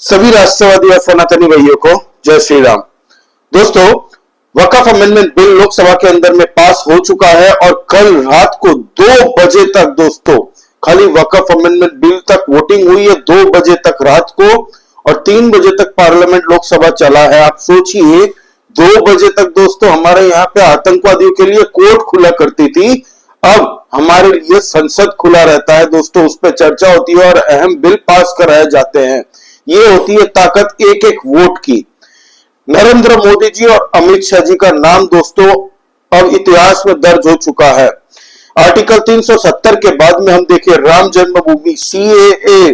सभी राष्ट्रवादी और सनातनी भाइयों को जय श्री राम। दोस्तों, वक्फ अमेंडमेंट बिल लोकसभा के अंदर में पास हो चुका है और कल रात को 2 बजे तक दोस्तों खाली वक्फ अमेंडमेंट बिल तक वोटिंग हुई है। 2 बजे तक रात को और 3 बजे तक पार्लियामेंट लोकसभा चला है। आप सोचिए 2 बजे तक दोस्तों हमारे यहाँ पे आतंकवादियों के लिए कोर्ट खुला करती थी, अब हमारे लिए संसद खुला रहता है दोस्तों। उस पर चर्चा होती है और अहम बिल पास कराए जाते हैं। ये होती है ताकत एक एक वोट की। नरेंद्र मोदी जी और अमित शाह जी का नाम दोस्तों अब इतिहास में दर्ज हो चुका है। आर्टिकल 370 के बाद में हम देखिए राम जन्मभूमि, सीएए,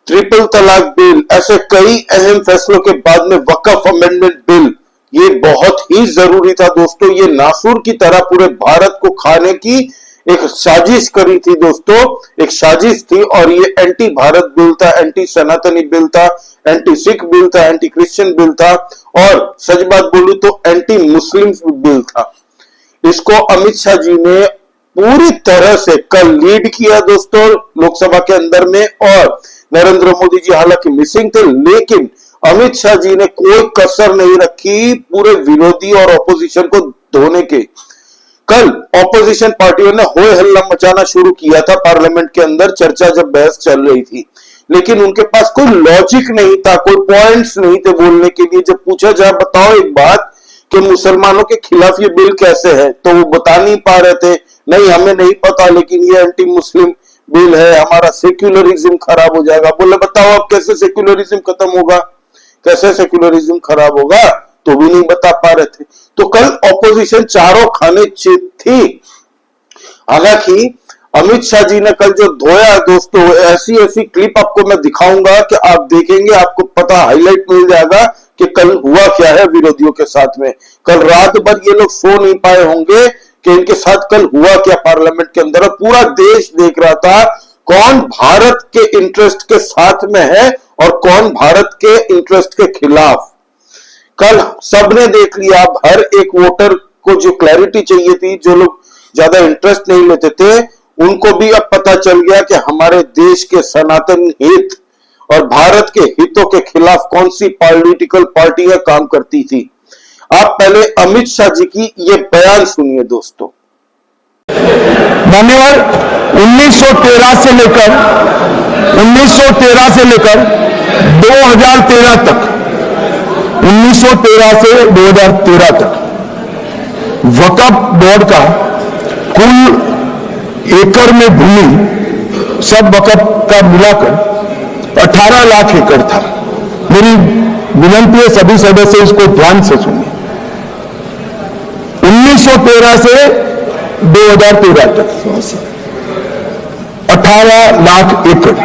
ट्रिपल तलाक बिल, ऐसे कई अहम फैसलों के बाद में वक्फ अमेंडमेंट बिल, ये बहुत ही जरूरी था दोस्तों। ये नासूर की तरह पूरे भारत को खाने की एक साजिश करी थी दोस्तों, एक साजिश थी। और ये एंटी भारत बिल था, एंटी सनातनी बिल था, एंटी सिख बिल था, एंटी क्रिश्चियन बिल था और सच बात बोलूं तो एंटी मुस्लिम बिल था। इसको अमित शाह जी ने पूरी तरह से कल लीड किया दोस्तों लोकसभा के अंदर में। और नरेंद्र मोदी जी हालांकि मिसिंग थे, लेकिन अमित शाह जी ने कोई कसर नहीं रखी पूरे विरोधी और ऑपोजिशन को धोने के। कल ऑपोजिशन पार्टियों ने होय हल्ला मचाना शुरू किया था पार्लियामेंट के अंदर, चर्चा जब बहस चल रही थी, लेकिन उनके पास कोई लॉजिक नहीं था, कोई पॉइंट्स नहीं थे बोलने के लिए। जब पूछा जाए बताओ एक बात कि मुसलमानों के खिलाफ ये बिल कैसे है, तो वो बता नहीं पा रहे थे, नहीं हमें नहीं पता, लेकिन ये एंटी मुस्लिम बिल है, हमारा सेक्युलरिज्म खराब हो जाएगा। बोले बताओ अब कैसे सेक्युलरिज्म खत्म होगा, कैसे सेक्युलरिज्म खराब होगा, तो भी नहीं बता पा रहे थे। तो कल ऑपोजिशन चारों खाने चित थी। हालांकि अमित शाह जी ने कल जो धोया दोस्तों, ऐसी ऐसी क्लिप आपको मैं दिखाऊंगा कि आप देखेंगे, आपको पता हाईलाइट मिल जाएगा कि कल हुआ क्या है विरोधियों के साथ में। कल रात भर ये लोग सो नहीं पाए होंगे कि इनके साथ कल हुआ क्या पार्लियामेंट के अंदर। पूरा देश देख रहा था कौन भारत के इंटरेस्ट के साथ में है और कौन भारत के इंटरेस्ट के खिलाफ। कल सबने देख लिया, अब हर एक वोटर को जो क्लैरिटी चाहिए थी, जो लोग ज्यादा इंटरेस्ट नहीं लेते थे, उनको भी अब पता चल गया कि हमारे देश के सनातन हित और भारत के हितों के खिलाफ कौन सी पॉलिटिकल पार्टियां काम करती थी। आप पहले अमित शाह जी की ये बयान सुनिए दोस्तों। मान्यवर, 1913 से लेकर 2013 तक 1913 से 2013 तक वक्फ बोर्ड का कुल एकड़ में भूमि सब वक्फ का मिलाकर 18 लाख एकड़ था। मेरी विनंती है सभी सदस्य इसको ध्यान से सुनिए। 1913 से 2013 तक 18 लाख एकड़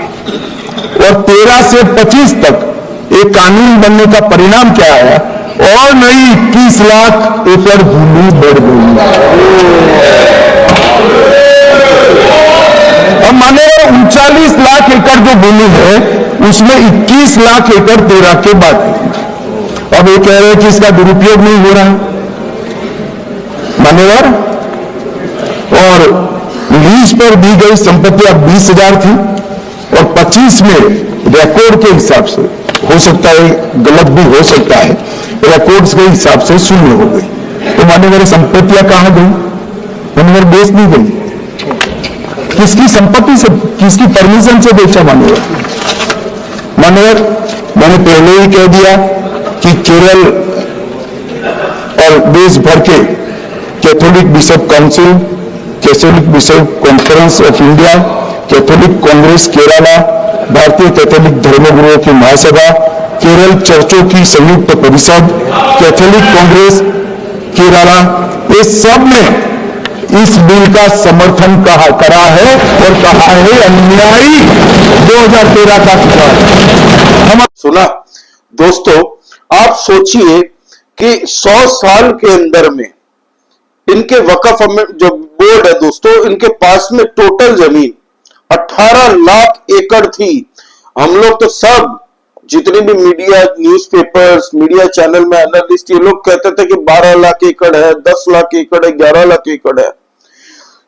और 13 से 25 तक एक कानून बनने का परिणाम क्या आया, और नई 21 लाख एकड़ भूमि बढ़ गई। अब माने 39 लाख एकड़ जो भूमि है उसमें 21 लाख एकड़ 13 के बाद। अब ये कह रहे हैं कि इसका दुरुपयोग नहीं हो रहा है मान्यवर। और लीज पर दी गई संपत्तियां 20,000 थी और 25 में रिकॉर्ड के हिसाब से, हो सकता है गलत भी हो सकता है, रिकॉर्ड्स के हिसाब से 0 हो गई। तो मान्यवर संपत्तियां कहां गई? मान्यवर बेच नहीं गई। किसकी संपत्ति से, किसकी परमिशन से बेचा मान्यवर? मान्यवर मैंने पहले ही कह दिया कि केरल और देश भर के Catholic bishop council, Catholic bishop conference of India, Catholic Congress Kerala, भारतीय कैथोलिक धर्मगुरुओं की महासभा, केरल चर्चों की संयुक्त परिषद, कैथोलिक कांग्रेस केरला, ये सब ने इस बिल का समर्थन करा है और कहा है अन्यायी 2013 का खिलाफ। सुना दोस्तों, आप सोचिए कि 100 साल के अंदर में इनके वक्फ जो बोर्ड है दोस्तों, इनके पास में टोटल जमीन 18 लाख एकड़ थी। हम लोग तो सब जितने भी मीडिया, न्यूज़पेपर्स, मीडिया चैनल में एनालिस्ट, ये लोग कहते थे कि 12 लाख एकड़ है, 10 लाख एकड़ है, 11 लाख एकड़ है।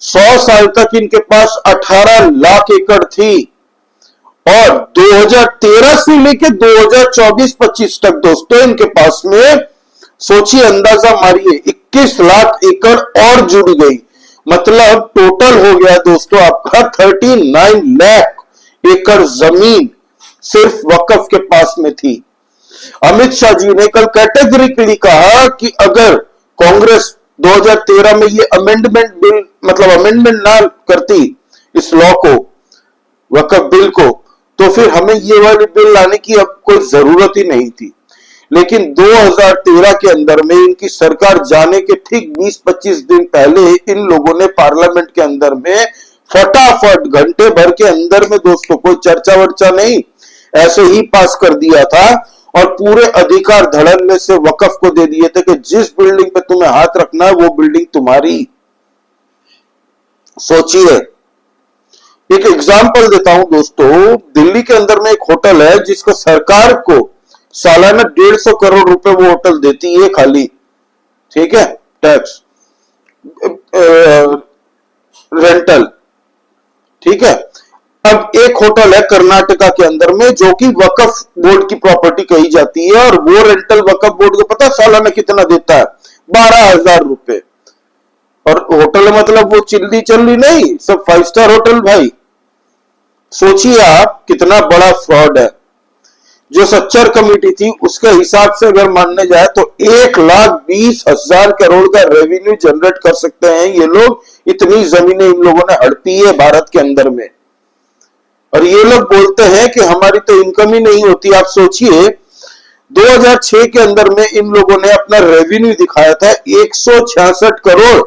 100 साल तक इनके पास 18 लाख एकड़ थी और 2013 से लेकर 2024-25 तक दोस्तों इनके पास में सोचिए, अंदाजा मारिए, 21 लाख एकड़ और जुड़ गई। मतलब टोटल हो गया दोस्तों आपका 39 लाख एकड़ जमीन सिर्फ वक्फ के पास में थी। अमित शाह जी ने कल कैटेगरिकली कहा कि अगर कांग्रेस 2013 में ये अमेंडमेंट बिल मतलब अमेंडमेंट ना करती इस लॉ को, वक्फ बिल को, तो फिर हमें ये वाली बिल लाने की अब कोई जरूरत ही नहीं थी। लेकिन 2013 के अंदर में इनकी सरकार जाने के ठीक 20-25 दिन पहले इन लोगों ने पार्लियामेंट के अंदर में फटाफट घंटे भर के अंदर में दोस्तों, कोई चर्चा वर्चा नहीं, ऐसे ही पास कर दिया था और पूरे अधिकार धड़ल्ले से वक्फ को दे दिए थे कि जिस बिल्डिंग पे तुम्हें हाथ रखना है वो बिल्डिंग तुम्हारी। सोचिए, एक एग्जांपल देता हूं दोस्तों, दिल्ली के अंदर में एक होटल है जिसका सरकार को सालाना 150 करोड़ रुपए वो होटल देती है खाली, ठीक है, टैक्स रेंटल, ठीक है। अब एक होटल है कर्नाटका के अंदर में जो कि वक्फ बोर्ड की प्रॉपर्टी कही जाती है और वो रेंटल वक्फ बोर्ड को पता सालाना कितना देता है? 12,000 रुपए। और होटल मतलब वो चिल्ली चल्ली नहीं, सब 5 स्टार होटल भाई। सोचिए आप कितना बड़ा फ्रॉड है। जो सच्चर कमेटी थी उसके हिसाब से अगर मानने जाए तो 1,20,000 करोड़ का रेवेन्यू जनरेट कर सकते हैं ये लोग। इतनी जमीनें इन लोगों ने हड़पी है भारत के अंदर में, और ये लोग बोलते हैं कि हमारी तो इनकम ही नहीं होती। आप सोचिए 2006 के अंदर में इन लोगों ने अपना रेवेन्यू दिखाया था 166 करोड़,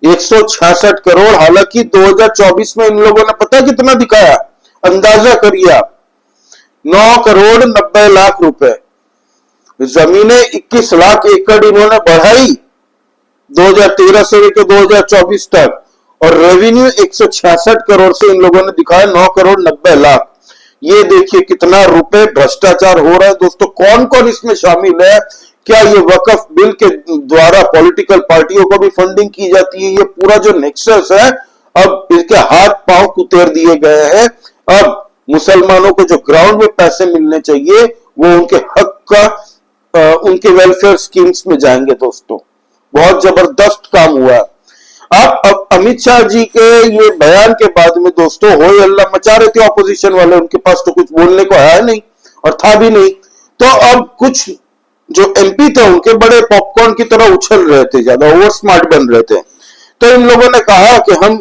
166 करोड़। हालांकि 2024 में इन लोगों ने पता कितना दिखाया? अंदाजा करिए आप, 9 करोड़ 90 लाख रुपए। जमीनें 21 लाख एकड़ इन्होंने बढ़ाई 2013 से लेकर 2024 तक, और रेवेन्यू 166 करोड़ से इन लोगों ने दिखाया 9 करोड़ 90 लाख। ये देखिए कितना रुपए भ्रष्टाचार हो रहा है दोस्तों। कौन कौन इसमें शामिल है? क्या ये वक्फ बिल के द्वारा पॉलिटिकल पार्टियों को भी फंडिंग की जाती है? ये पूरा जो नेक्सस है अब इसके हाथ पांव कुतेर दिए गए हैं। अब मुसलमानों को जो ग्राउंड में पैसे मिलने चाहिए वो उनके हक का उनके वेलफेयर स्कीम्स में जाएंगे दोस्तों। बहुत जबरदस्त काम हुआ है। अब अमित शाह जी के ये बयान के बाद में दोस्तों हो हल्ला मचा रहे थे ऑपोजिशन वाले, उनके पास तो कुछ बोलने को है नहीं और था भी नहीं। तो अब कुछ जो एमपी थे उनके बड़े पॉपकॉर्न की तरह उछल रहे थे, ज्यादा ओवर स्मार्ट बन रहे थे। तो इन लोगों ने कहा कि हम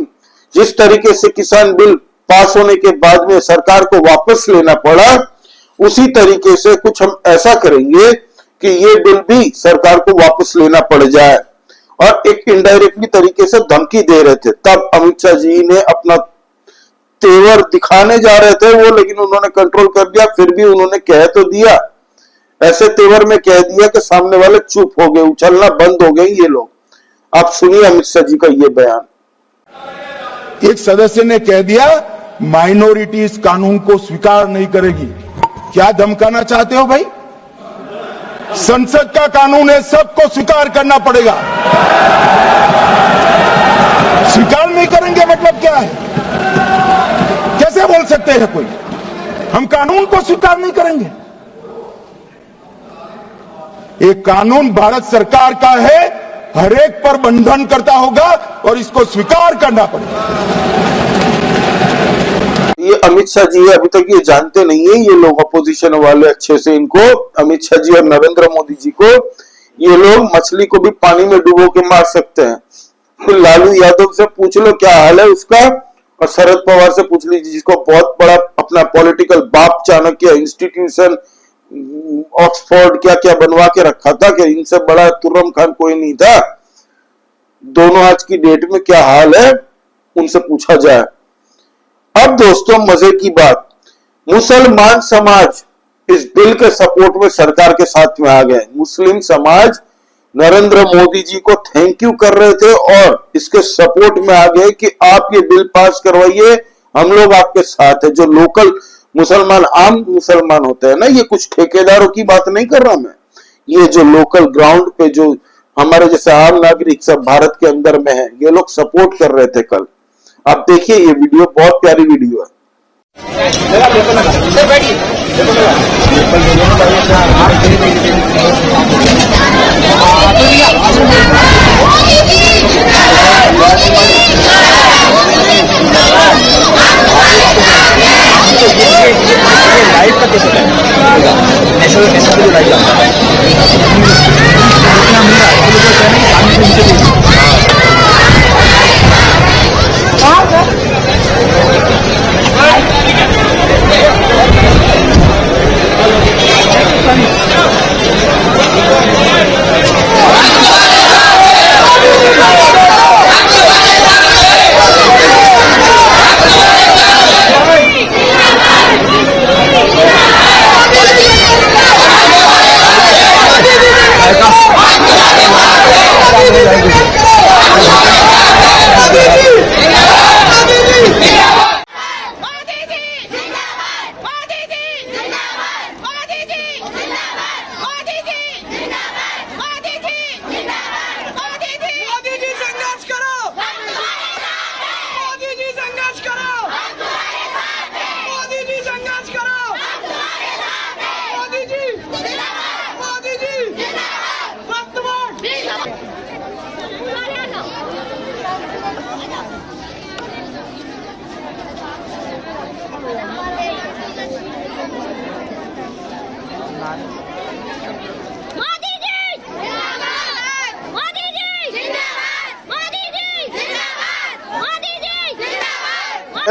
जिस तरीके से किसान बिल पास होने के बाद में सरकार को वापस लेना पड़ा, उसी तरीके से कुछ हम ऐसा करेंगे कि ये बिल भी सरकार को वापस लेना पड़ जाए, और एक इनडायरेक्टली तरीके से धमकी दे रहे थे। तब अमित शाह जी ने अपना तेवर दिखाने जा रहे थे वो, लेकिन उन्होंने कंट्रोल कर दिया। फिर भी उन्होंने कह तो दिया, ऐसे तेवर में कह दिया कि सामने वाले चुप हो गए, उछलना बंद हो गए ये लोग। आप सुनिए अमित शाह जी का ये बयान। एक सदस्य ने कह दिया माइनॉरिटी इस कानून को स्वीकार नहीं करेगी। क्या धमकाना चाहते हो भाई? संसद का कानून है, सबको स्वीकार करना पड़ेगा। स्वीकार नहीं करेंगे मतलब क्या है? कैसे बोल सकते हैं कोई हम कानून को स्वीकार नहीं करेंगे? एक कानून भारत सरकार का है, हर एक पर बंधन करता होगा और इसको स्वीकार करना पड़ेगा। ये अमित शाह जी अभी तक ये जानते नहीं है, ये लोग अपोजिशन वाले अच्छे से इनको, अमित शाह जी और नरेंद्र मोदी जी को, ये लोग मछली को भी पानी में डुबो के मार सकते हैं। लालू यादव से पूछ लो क्या हाल है उसका, और शरद पवार से पूछ लीजिए जिसको बहुत बड़ा अपना पॉलिटिकल बाप चाणक्य इंस्टीट्यूशन ऑक्सफोर्ड क्या क्या बनवा के रखा था कि इनसे बड़ा तुर्रम खान कोई नहीं था। दोनों आज की डेट में क्या हाल है उनसे पूछा जाए। अब दोस्तों मजे की बात, मुसलमान समाज इस बिल के सपोर्ट में सरकार के साथ में आ गए। मुस्लिम समाज नरेंद्र मोदी जी को थैंक यू कर रहे थे और इसके सपोर्ट में आ गए कि आप ये बिल पास करवाइए, हम लोग आपके साथ है। जो लोकल मुसलमान, आम मुसलमान होते हैं ना, ये कुछ ठेकेदारों की बात नहीं कर रहा मैं, ये जो लोकल ग्राउंड पे जो हमारे जैसे आम नागरिक सब भारत के अंदर में है, ये लोग सपोर्ट कर रहे थे कल। आप देखिए ये वीडियो, बहुत प्यारी वीडियो है। लाइव का कैसे नेशनल नेशनल जो लाइव आता है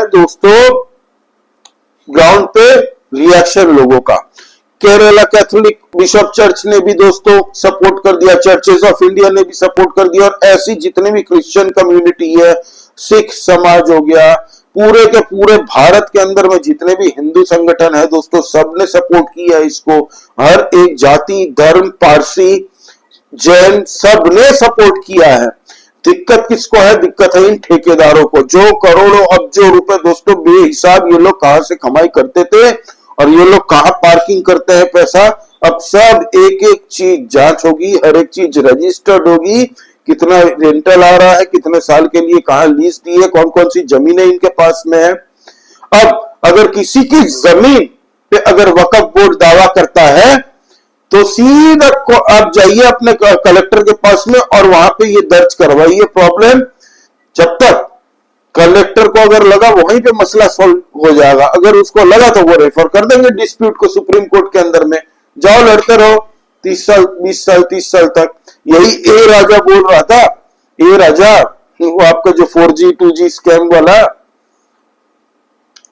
दोस्तों ग्राउंड पे रिएक्शन लोगों का, केरला कैथोलिक बिशप चर्च ने भी दोस्तों सपोर्ट कर दिया, चर्चेस ऑफ इंडिया ने भी सपोर्ट कर दिया, और ऐसी जितनी भी क्रिश्चियन कम्युनिटी है, सिख समाज हो गया, पूरे के पूरे भारत के अंदर में जितने भी हिंदू संगठन है दोस्तों, सबने सपोर्ट किया इसको। हर एक जाति, धर्म, पारसी, जैन, सबने सपोर्ट किया है। दिक्कत किसको है? दिक्कत है इन ठेकेदारों को, जो करोड़ों अब्जों रुपए दोस्तों बेहिसाब ये लोग कहां से कमाई करते थे और ये लोग कहां पार्किंग करते हैं पैसा। अब सब एक एक चीज जांच होगी, हर एक चीज रजिस्टर्ड होगी, कितना रेंटल आ रहा है, कितने साल के लिए कहां लीज दी है, कौन कौन सी जमीनें इनके पास में है। अब अगर किसी की जमीन पे अगर वक्फ बोर्ड दावा करता है तो सीधा आप जाइए अपने कलेक्टर के पास में और वहां पे ये दर्ज करवाइए प्रॉब्लम। जब तक कलेक्टर को अगर लगा वहीं पे मसला सॉल्व हो जाएगा, अगर उसको लगा तो वो रेफर कर देंगे डिस्प्यूट को सुप्रीम कोर्ट के अंदर में, जाओ लड़ते रहो 30 साल 20 साल 30 साल तक। यही ए राजा बोल रहा था, ए राजा वो आपका जो 4G 2G स्कैम वाला,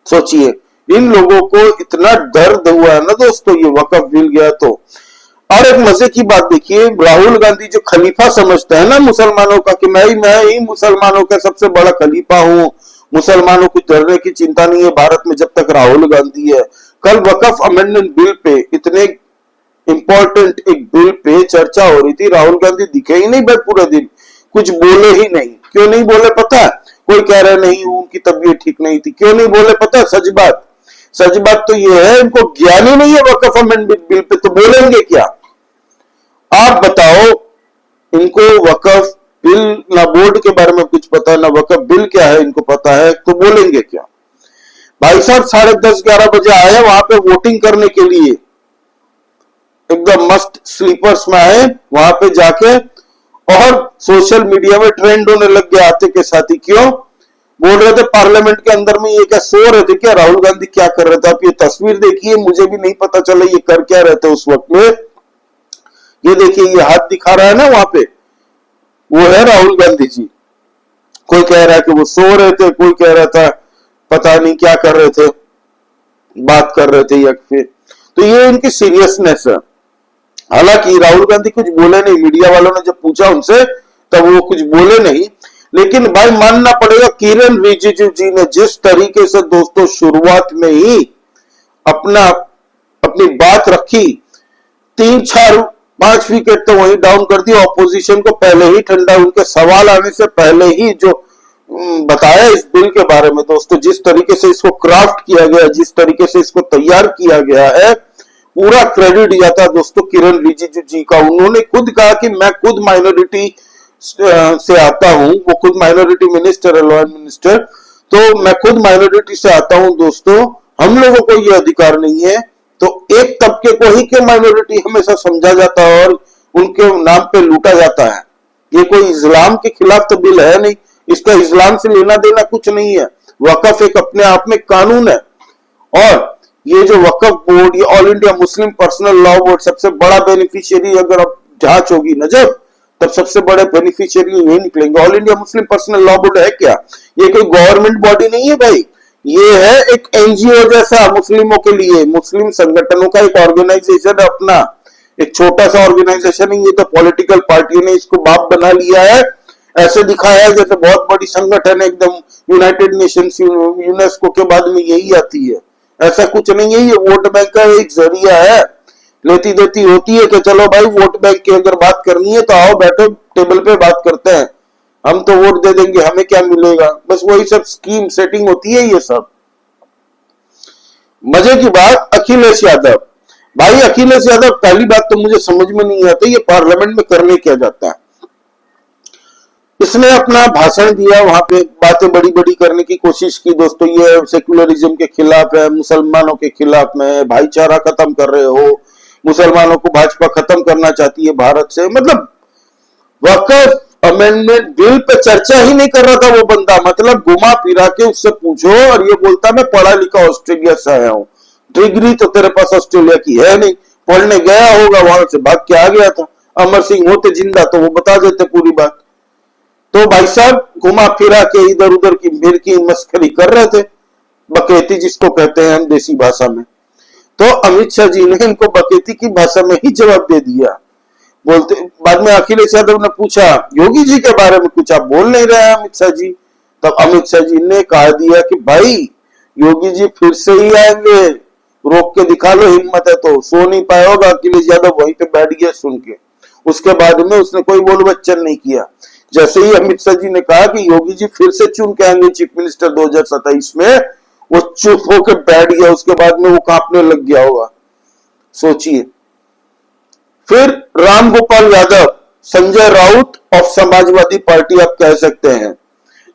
सोचिए इन लोगों को इतना दर्द हुआ है ना दोस्तों ये वक्फ मिल गया तो। और एक मजे की बात देखिए, राहुल गांधी जो खलीफा समझते हैं ना मुसलमानों का, कि मैं ही मुसलमानों का सबसे बड़ा खलीफा हूं, मुसलमानों को डरने की चिंता नहीं है भारत में जब तक राहुल गांधी है। कल वक्फ अमेंडमेंट बिल पे, इतने इंपॉर्टेंट एक बिल पे चर्चा हो रही थी, राहुल गांधी दिखे ही नहीं भाई, पूरे दिन कुछ बोले ही नहीं। क्यों नहीं बोले पता है? कोई कह रहे नहीं उनकी तबीयत ठीक नहीं थी। क्यों नहीं बोले पता है? सच बात तो ये है इनको ज्ञान ही नहीं है वक्फ अमेंडमेंट बिल पे, तो बोलेंगे क्या? आप बताओ इनको वक्फ बिल ना बोर्ड के बारे में कुछ पता है, ना वक्फ बिल क्या है इनको पता है, तो बोलेंगे क्या? भाई साहब 10:30-11 बजे आए वहां पे वोटिंग करने के लिए, एकदम मस्त स्लीपर्स में आए वहां पे जाके, और सोशल मीडिया में ट्रेंड होने लग गया आते के साथ ही। क्यों बोल रहे थे पार्लियामेंट के अंदर में, ये क्या सो रहे थे क्या? राहुल गांधी क्या कर रहे थे? आप ये तस्वीर देखिए, मुझे भी नहीं पता चला ये कर क्या रहे थे उस वक्त में। ये देखिए ये हाथ दिखा रहा है ना वहां पे, वो है राहुल गांधी जी। कोई कह रहा है कि वो सो रहे थे, कोई कह रहा था पता नहीं क्या कर रहे थे, बात कर रहे थे या फिर, तो ये इनकी सीरियसनेस है। हालांकि राहुल गांधी कुछ बोले नहीं, मीडिया वालों ने जब पूछा उनसे तब वो कुछ बोले नहीं, लेकिन भाई मानना पड़ेगा किरण रिजिजू जी ने जिस तरीके से दोस्तों शुरुआत में ही अपनी बात रखी, 3-4-5 विकेट तो वहीं डाउन कर दिया ऑपोजिशन को, पहले ही ठंडा, उनके सवाल आने से पहले ही जो बताया इस बिल के बारे में दोस्तों, जिस तरीके से इसको क्राफ्ट किया गया, जिस तरीके से इसको तैयार किया गया है, पूरा क्रेडिट जाता है दोस्तों किरण रिजिजू जी का। उन्होंने खुद कहा कि मैं खुद माइनॉरिटी से आता हूं, वो खुद माइनॉरिटी मिनिस्टर है, लॉ मिनिस्टर, तो मैं खुद माइनॉरिटी से आता हूं दोस्तों, हम लोगों को ये अधिकार नहीं है। तो एक तबके को ही क्यों माइनॉरिटी हमेशा समझा जाता है और उनके नाम पे लूटा जाता है। ये कोई इस्लाम के खिलाफ तो बिल है नहीं, इसका इस्लाम से लेना देना कुछ नहीं है। वक्फ एक अपने आप में कानून है। और ये जो वक्फ बोर्ड, ये all India Muslim personal law board सबसे बड़ा बेनिफिशियरी, अगर अब जांच होगी ना जब, तब सबसे बड़े बेनिफिशियरी यही निकलेंगे। All India Muslim personal law board है क्या? ये कोई गवर्नमेंट बॉडी नहीं है भाई, ये है एक एनजीओ जैसा मुस्लिमों के लिए, मुस्लिम संगठनों का एक ऑर्गेनाइजेशन है अपना, एक छोटा सा ऑर्गेनाइजेशन है। ये तो पॉलिटिकल पार्टी ने इसको बाप बना लिया है, ऐसे दिखाया है जैसे बहुत बड़ी संगठन है एकदम, यूनाइटेड नेशंस यूनेस्को के बाद में यही आती है। ऐसा कुछ नहीं है, ये वोट बैंक का एक जरिया है, लेती देती होती है कि चलो भाई वोट बैंक की अगर बात करनी है तो आओ बैठो टेबल पे बात करते हैं, हम तो वोट दे देंगे, हमें क्या मिलेगा, बस वही सब स्कीम सेटिंग होती है ये सब। मजे की बात, अखिलेश यादव, भाई अखिलेश यादव, पहली बात तो मुझे समझ में नहीं आता ये पार्लियामेंट में करने क्या जाता है। इसने अपना भाषण दिया, वहां पे बातें बड़ी बड़ी करने की कोशिश की दोस्तों, ये सेकुलरिज्म के खिलाफ है, मुसलमानों के खिलाफ में, भाईचारा खत्म कर रहे हो, मुसलमानों को भाजपा खत्म करना चाहती है भारत से। मतलब वक्फ अमेंडमेंट बिल पे चर्चा ही नहीं कर रहा था वो बंदा, मतलब घुमा फिरा के उससे पूछो और ये बोलता मैं पढ़ा लिखा ऑस्ट्रेलिया से आया हूं। डिग्री तो तेरे पास ऑस्ट्रेलिया की है नहीं, पढ़ने गया होगा, वहां से भाग के आ गया था। अमर सिंह होते जिंदा तो वो बता देते पूरी बात। तो भाई साहब घुमा फिरा के इधर उधर की मेर की मस्करी कर रहे थे, बकैती जिसको कहते हैं हम देसी भाषा में। तो अमित शाह जी ने इनको बकैती की भाषा में ही जवाब दे दिया। बोलते बाद में अखिलेश यादव ने पूछा योगी जी के बारे में कुछ आप बोल नहीं रहे हैं अमित शाह जी, तब अमित शाह जी ने कहा दिया कि भाई योगी जी फिर से ही आएंगे, रोक के दिखा लो हिम्मत है तो। सो नहीं पाया होगा अखिलेश यादव, वहीं पे बैठ गया सुन के। उसके बाद में उसने कोई बोल बच्चन नहीं किया। जैसे ही अमित शाह जी ने कहा कि योगी जी फिर से चुन के आएंगे चीफ मिनिस्टर 2027 में, वो चुप होकर बैठ गया। उसके बाद में वो कांपने लग गया होगा, सोचिए। फिर राम गोपाल यादव, संजय राउत ऑफ समाजवादी पार्टी आप कह सकते हैं।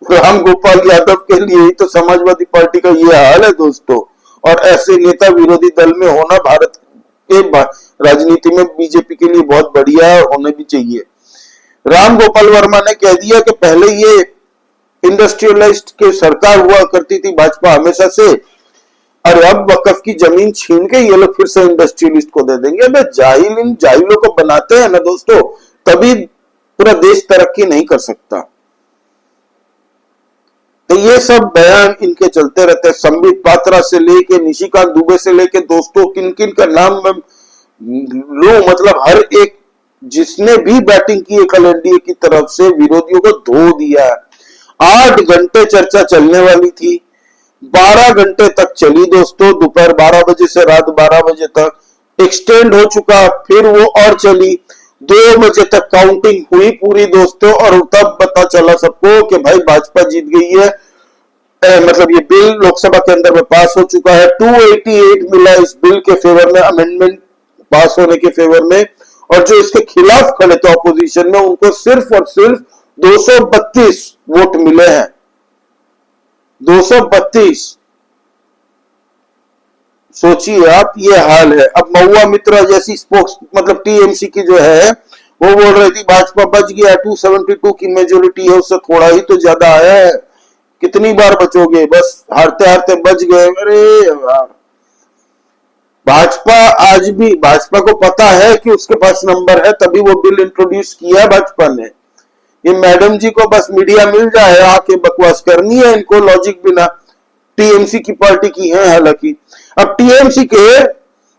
राम गोपाल यादव के लिए ही तो समाजवादी पार्टी का ये हाल है दोस्तों। और ऐसे नेता विरोधी दल में होना भारत के राजनीति में बीजेपी के लिए बहुत बढ़िया है, होने भी चाहिए। राम गोपाल वर्मा ने कह दिया कि पहले ये इंडस्ट्रियलिस्ट की सरकार हुआ करती थी भाजपा हमेशा से, और अब वक्फ की जमीन छीन के ये लोग फिर से इंडस्ट्रियलिस्ट को दे देंगे। अबे जाहिल इन जाहिलों को बनाते हैं ना दोस्तों, तभी पूरा देश तरक्की नहीं कर सकता। तो ये सब बयान इनके चलते रहते हैं। संबित पात्रा से लेके निशिकांत दुबे से लेके दोस्तों किन किन का नाम मैं लूं, मतलब हर एक जिसने भी बैटिंग की है कल एनडीए की तरफ से, विरोधियों को धो दिया। 8 घंटे चर्चा चलने वाली थी, 12 घंटे तक चली दोस्तों, दोपहर 12 बजे से रात 12 बजे तक एक्सटेंड हो चुका, फिर वो और चली, 2 बजे तक काउंटिंग हुई पूरी दोस्तों। और तब पता चला सबको कि भाई भाजपा जीत गई है, मतलब ये बिल लोकसभा के अंदर में पास हो चुका है। 288 मिला इस बिल के फेवर में, अमेंडमेंट पास होने के फेवर में। और जो इसके खिलाफ खड़े थे ऑपोजिशन में, उनको सिर्फ और सिर्फ 232 वोट मिले हैं, 232। सोचिए आप, ये हाल है। अब महुआ मित्रा जैसी स्पोक्स मतलब टीएमसी की जो है, वो बोल रही थी भाजपा बच गया, 272 की मेजोरिटी है, उससे थोड़ा ही तो ज्यादा आया है, कितनी बार बचोगे, बच हारते हारते बच गए। अरे यार, भाजपा आज भी, भाजपा को पता है कि उसके पास नंबर है, तभी वो बिल इंट्रोड्यूस किया भाजपा ने। ये मैडम जी को बस मीडिया मिल जाए, आके बकवास करनी है इनको लॉजिक बिना। टीएमसी की पार्टी की है हालांकि। अब टीएमसी के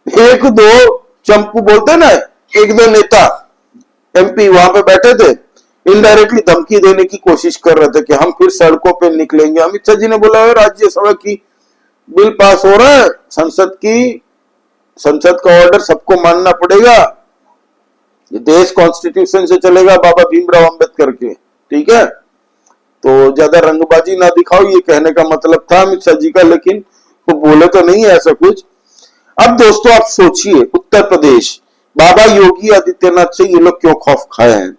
1-2 चंपू बोलते ना, 1-2 नेता एमपी वहां पे बैठे थे, इनडायरेक्टली धमकी देने की कोशिश कर रहे थे कि हम फिर सड़कों पे निकलेंगे। अमित शाह जी ने बोला राज्यसभा की बिल पास हो रहा है, संसद का ऑर्डर सबको मानना पड़ेगा, ये देश कॉन्स्टिट्यूशन से चलेगा बाबा भीमराव अंबेडकर के, ठीक है। तो ज्यादा रंगबाजी ना दिखाओ, ये कहने का मतलब था अमित शाह जी का, लेकिन वो बोले तो नहीं है ऐसा कुछ। अब दोस्तों आप सोचिए, उत्तर प्रदेश, बाबा योगी आदित्यनाथ से ये लोग क्यों खौफ खाए हैं।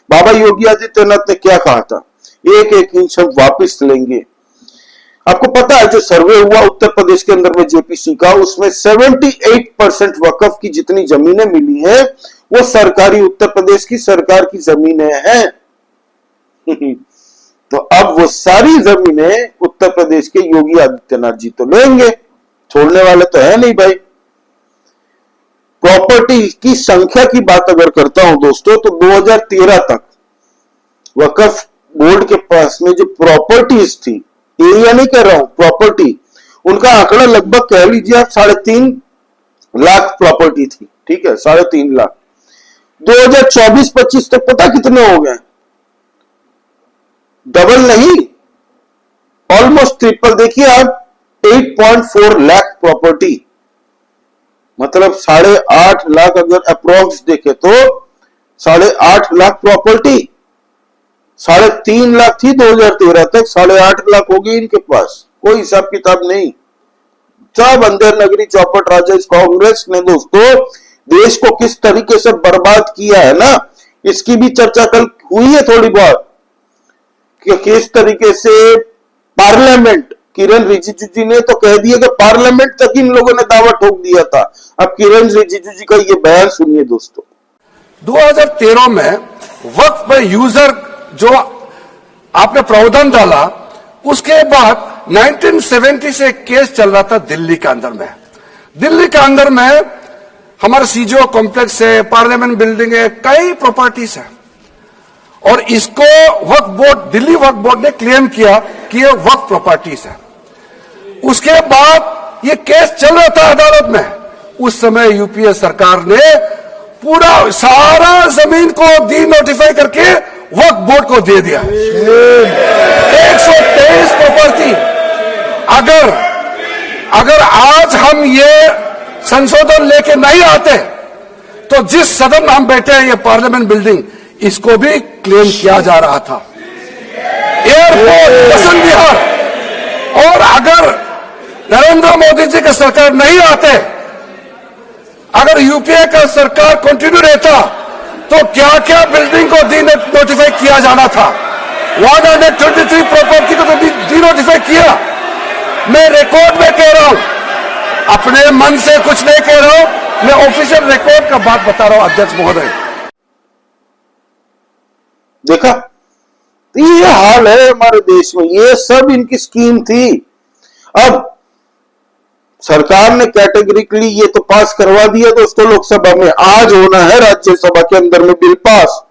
बाबा योगी आदित्यनाथ ने क्या कहा था, 1-1 इंच हम वापिस लेंगे। आपको पता है जो सर्वे हुआ उत्तर प्रदेश के अंदर में जेपीसी का, उसमें 78% वक्फ की जितनी जमीनें मिली है वो सरकारी, उत्तर प्रदेश की सरकार की जमीनें हैं। तो अब वो सारी जमीनें उत्तर प्रदेश के योगी आदित्यनाथ जी तो लेंगे, छोड़ने वाले तो है नहीं भाई। प्रॉपर्टी की संख्या की बात अगर करता हूं दोस्तों, तो 2013 तक वक्फ बोर्ड के पास में जो प्रॉपर्टीज थी, एरिया नहीं कर रहा हूं, प्रॉपर्टी, उनका आंकड़ा लगभग कह लीजिए आप 3.5 लाख प्रॉपर्टी थी। ठीक है, 3.5 लाख। 2024-25 तक पता कितने हो गए? डबल नहीं, ऑलमोस्ट ट्रिपल। देखिए आप, 8.4 लाख प्रॉपर्टी, मतलब 8.5 लाख अगर अप्रोक्स देखे तो 8.5 लाख प्रॉपर्टी। 3.5 लाख थी 2013 तक, 8.5 लाख हो गई इनके पास, कोई हिसाब किताब नहीं। सब अंधेर नगरी चौपट राजा। इस कांग्रेस ने दोस्तों देश को किस तरीके से बर्बाद किया है ना, इसकी भी चर्चा कल हुई है थोड़ी बहुत, कि किस तरीके से पार्लियामेंट, किरण रिजिजू जी ने तो कह दिया कि पार्लियामेंट तक इन लोगों ने दावा ठोक दिया था। अब किरण रिजिजू जी का ये बयान सुनिए दोस्तों। 2013 में वक्फ पर यूजर जो आपने प्रावधान डाला, उसके बाद 1970 से एक केस चल रहा था दिल्ली के अंदर में। दिल्ली के अंदर में हमारा सीजीओ कॉम्प्लेक्स है, पार्लियामेंट बिल्डिंग है, कई प्रॉपर्टीज है, और इसको वक्फ बोर्ड, दिल्ली वक्फ बोर्ड ने क्लेम किया कि ये वक्फ प्रॉपर्टीज है। उसके बाद ये केस चल रहा था अदालत में। उस समय यूपीए सरकार ने पूरा सारा जमीन को डी नोटिफाई करके वक्फ बोर्ड को दे दिया। 123 प्रॉपर्टी। अगर आज हम ये संशोधन लेके नहीं आते तो जिस सदन में हम बैठे हैं, ये पार्लियामेंट बिल्डिंग, इसको भी क्लेम किया जा रहा था। एयरपोर्ट बसंत विहार, और अगर नरेंद्र मोदी जी की सरकार नहीं आते, अगर यूपीए का सरकार कंटिन्यू रहता, तो क्या क्या बिल्डिंग को डी नोटिफाई किया जाना था। 123 प्रॉपर्टी को तो डी नोटिफाई किया। मैं रिकॉर्ड में कह रहा हूं, अपने मन से कुछ नहीं कह रहा हूं, मैं ऑफिशियल रिकॉर्ड का बात बता रहा हूं अध्यक्ष महोदय। देखा, ये हाल है हमारे देश में। ये सब इनकी स्कीम थी। अब सरकार ने कैटेगरिकली ये तो पास करवा दिया दोस्तों लोकसभा में। आज होना है राज्यसभा के अंदर में बिल पास,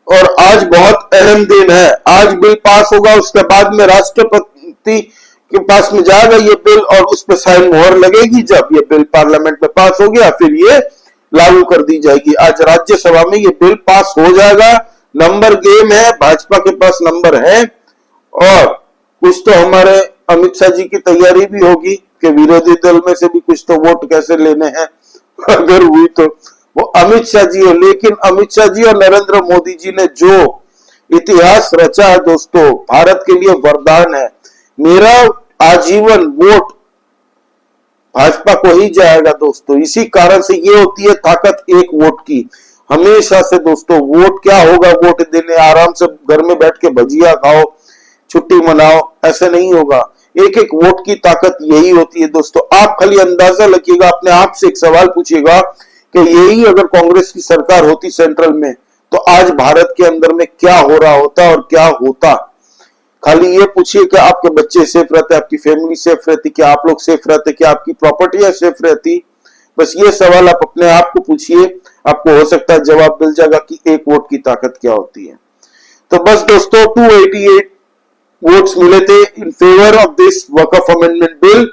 और आज बहुत अहम दिन है। आज बिल पास होगा, उसके बाद में राष्ट्रपति के पास में जाएगा ये बिल, और उस पर साइन मोहर लगेगी। जब ये बिल पार्लियामेंट में पास हो गया, फिर ये लागू कर दी जाएगी। आज राज्यसभा में ये बिल पास हो जाएगा। नंबर गेम है, भाजपा के पास नंबर है, और कुछ तो हमारे अमित शाह जी की तैयारी भी होगी कि विरोधी दल में से भी कुछ तो वोट कैसे लेने हैं। अगर हुई तो वो अमित शाह जी है। लेकिन अमित शाह जी और नरेंद्र मोदी जी ने जो इतिहास रचा है दोस्तों, भारत के लिए वरदान है। मेरा आजीवन वोट भाजपा को ही जाएगा दोस्तों। इसी कारण से ये होती है ताकत एक वोट की। हमेशा से दोस्तों, वोट क्या होगा, वोट देने आराम से घर में बैठ के भजिया खाओ, छुट्टी मनाओ, ऐसे नहीं होगा। एक एक वोट की ताकत यही होती है दोस्तों। आप खाली अंदाजा रखिएगा, अपने आप से एक सवाल पूछिएगा कि यही अगर कांग्रेस की सरकार होती सेंट्रल में, तो आज भारत के अंदर में क्या हो रहा होता और क्या होता। खाली ये पूछिए कि आपके बच्चे सेफ रहते, आपकी फैमिली सेफ रहती, क्या आप लोग सेफ रहते, क्या आपकी प्रॉपर्टियां सेफ रहती। बस ये सवाल आप अपने आप को पूछिए, आपको हो सकता है जवाब मिल जाएगा कि एक वोट की ताकत क्या होती है। तो बस दोस्तों, 288 वोट्स मिले थे in favour of this Waqf amendment bill,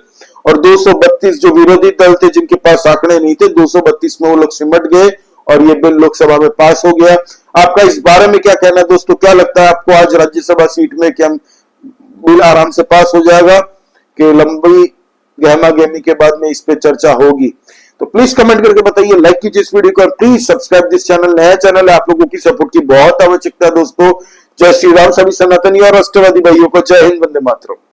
और 232 जो विरोधी दल थे जिनके पास आंकड़े नहीं थे, 232 में वो लोग सिमट गए और ये बिल लोकसभा में पास हो गया। आपका इस बारे में क्या कहना है दोस्तों? क्या लगता है आपको आज राज्यसभा सीट में क्या बिल आराम से पास हो जाएगा कि लंबी गहमा गहमी के बाद में इस पे चर्चा होगी? तो प्लीज कमेंट करके बताइए, लाइक कीजिए इस वीडियो को, और प्लीज सब्सक्राइब दिस चैनल। नया चैनल है, आप लोगों की सपोर्ट की बहुत आवश्यकता है दोस्तों। जय श्री राम। सभी सनातनी और राष्ट्रवादी भाइयों को जय हिंद, वंदे मातरम।